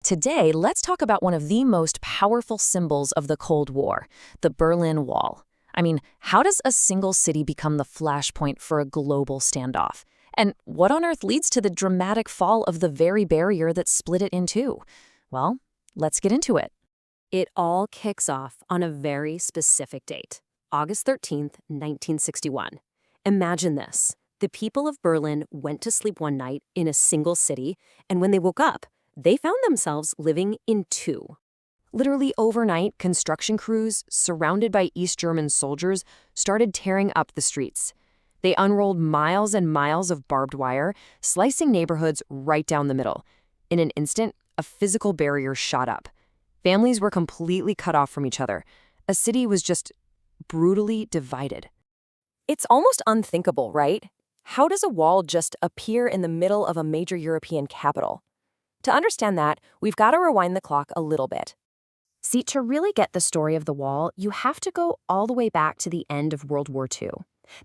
Today, let's talk about one of the most powerful symbols of the Cold War, the Berlin Wall. I mean, how does a single city become the flashpoint for a global standoff? And what on earth leads to the dramatic fall of the very barrier that split it in two? Well, let's get into it. It all kicks off on a very specific date, August 13th, 1961. Imagine this. The people of Berlin went to sleep one night in a single city, and when they woke up, they found themselves living in two. Literally overnight, construction crews, surrounded by East German soldiers, started tearing up the streets. They unrolled miles and miles of barbed wire, slicing neighborhoods right down the middle. In an instant, a physical barrier shot up. Families were completely cut off from each other. A city was just brutally divided. It's almost unthinkable, right? How does a wall just appear in the middle of a major European capital? To understand that, we've got to rewind the clock a little bit. See, to really get the story of the wall, you have to go all the way back to the end of World War II.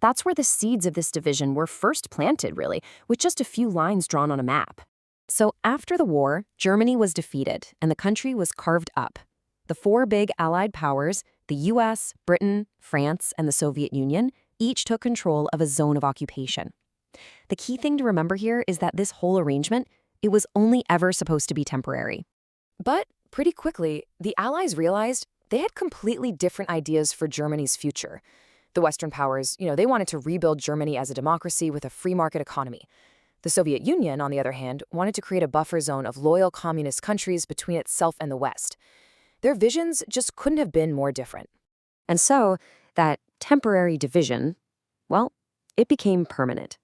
That's where the seeds of this division were first planted, really, with just a few lines drawn on a map. So after the war, Germany was defeated, and the country was carved up. The four big Allied powers, the US, Britain, France, and the Soviet Union, each took control of a zone of occupation. The key thing to remember here is that this whole arrangement, it was only ever supposed to be temporary. But pretty quickly, the Allies realized they had completely different ideas for Germany's future. The Western powers, they wanted to rebuild Germany as a democracy with a free market economy. The Soviet Union, on the other hand, wanted to create a buffer zone of loyal communist countries between itself and the West. Their visions just couldn't have been more different. And so, that temporary division, well, it became permanent.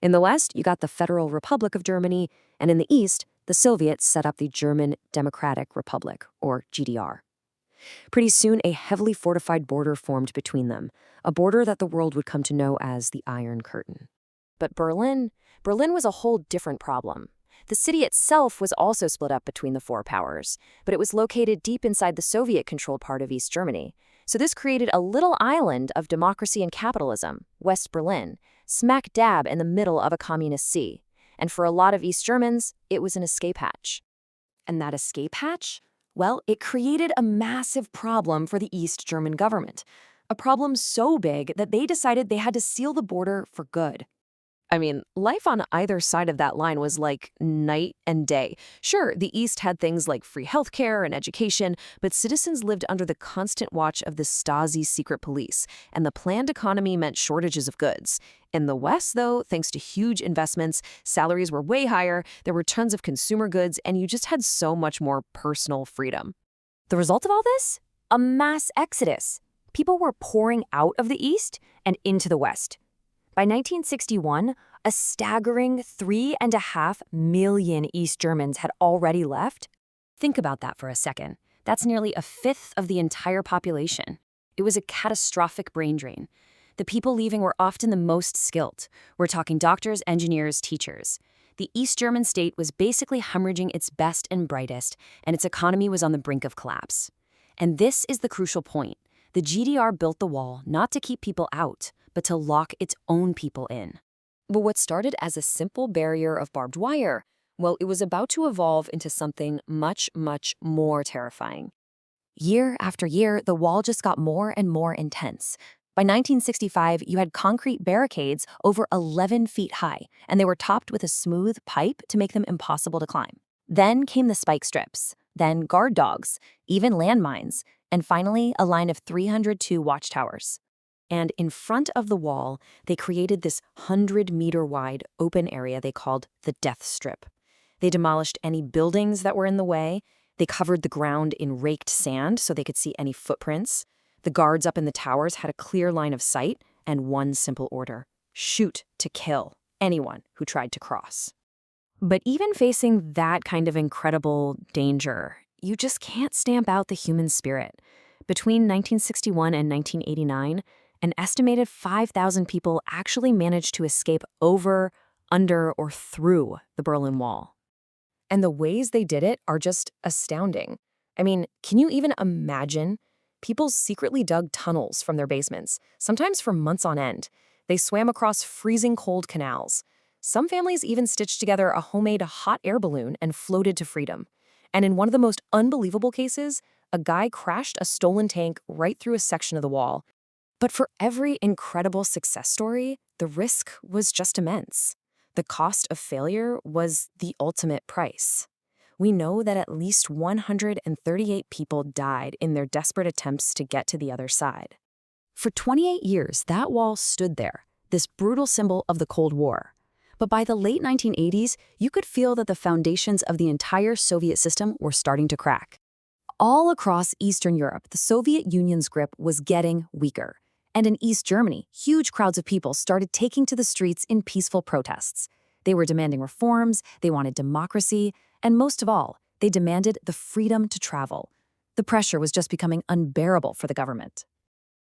In the West, you got the Federal Republic of Germany, and in the East, the Soviets set up the German Democratic Republic, or GDR. Pretty soon, a heavily fortified border formed between them, a border that the world would come to know as the Iron Curtain. But Berlin was a whole different problem. The city itself was also split up between the four powers, but it was located deep inside the Soviet-controlled part of East Germany. So this created a little island of democracy and capitalism, West Berlin, smack dab in the middle of a communist sea. And for a lot of East Germans, it was an escape hatch. And that escape hatch? Well, it created a massive problem for the East German government. A problem so big that they decided they had to seal the border for good. I mean, life on either side of that line was like night and day. Sure, the East had things like free healthcare and education, but citizens lived under the constant watch of the Stasi secret police, and the planned economy meant shortages of goods. In the West, though, thanks to huge investments, salaries were way higher, there were tons of consumer goods, and you just had so much more personal freedom. The result of all this? A mass exodus. People were pouring out of the East and into the West. By 1961, a staggering 3.5 million East Germans had already left. Think about that for a second. That's nearly a fifth of the entire population. It was a catastrophic brain drain. The people leaving were often the most skilled. We're talking doctors, engineers, teachers. The East German state was basically hemorrhaging its best and brightest, and its economy was on the brink of collapse. And this is the crucial point. The GDR built the wall not to keep people out, but to lock its own people in. But what started as a simple barrier of barbed wire, well, it was about to evolve into something much, much more terrifying. Year after year, the wall just got more and more intense. By 1965, you had concrete barricades over 11 feet high, and they were topped with a smooth pipe to make them impossible to climb. Then came the spike strips, then guard dogs, even landmines, and finally a line of 302 watchtowers. And in front of the wall, they created this 100-meter-wide open area they called the Death Strip. They demolished any buildings that were in the way. They covered the ground in raked sand so they could see any footprints. The guards up in the towers had a clear line of sight and one simple order: shoot to kill anyone who tried to cross. But even facing that kind of incredible danger, you just can't stamp out the human spirit. Between 1961 and 1989, an estimated 5,000 people actually managed to escape over, under, or through the Berlin Wall. And the ways they did it are just astounding. I mean, can you even imagine? People secretly dug tunnels from their basements, sometimes for months on end. They swam across freezing cold canals. Some families even stitched together a homemade hot air balloon and floated to freedom. And in one of the most unbelievable cases, a guy crashed a stolen tank right through a section of the wall. But for every incredible success story, the risk was just immense. The cost of failure was the ultimate price. We know that at least 138 people died in their desperate attempts to get to the other side. For 28 years, that wall stood there, this brutal symbol of the Cold War. But by the late 1980s, you could feel that the foundations of the entire Soviet system were starting to crack. All across Eastern Europe, the Soviet Union's grip was getting weaker. And in East Germany, huge crowds of people started taking to the streets in peaceful protests. They were demanding reforms, they wanted democracy, and most of all, they demanded the freedom to travel. The pressure was just becoming unbearable for the government.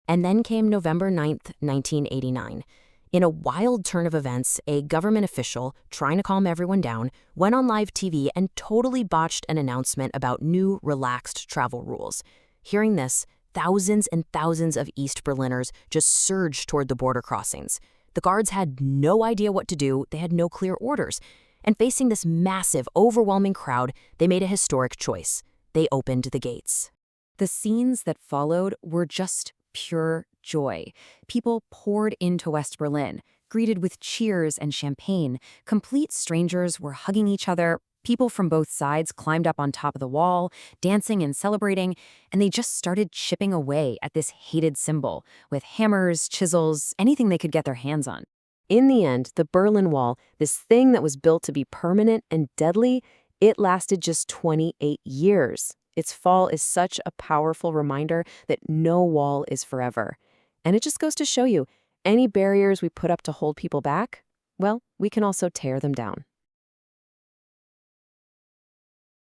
And then came November 9th, 1989. In a wild turn of events, a government official, trying to calm everyone down, went on live TV and totally botched an announcement about new, relaxed travel rules. Hearing this, thousands and thousands of East Berliners just surged toward the border crossings. The guards had no idea what to do, they had no clear orders. And facing this massive, overwhelming crowd, they made a historic choice. They opened the gates. The scenes that followed were just pure joy. People poured into West Berlin, greeted with cheers and champagne. Complete strangers were hugging each other. People from both sides climbed up on top of the wall, dancing and celebrating, and they just started chipping away at this hated symbol with hammers, chisels, anything they could get their hands on. In the end, the Berlin Wall, this thing that was built to be permanent and deadly, it lasted just 28 years. Its fall is such a powerful reminder that no wall is forever. And it just goes to show you, any barriers we put up to hold people back, well, we can also tear them down.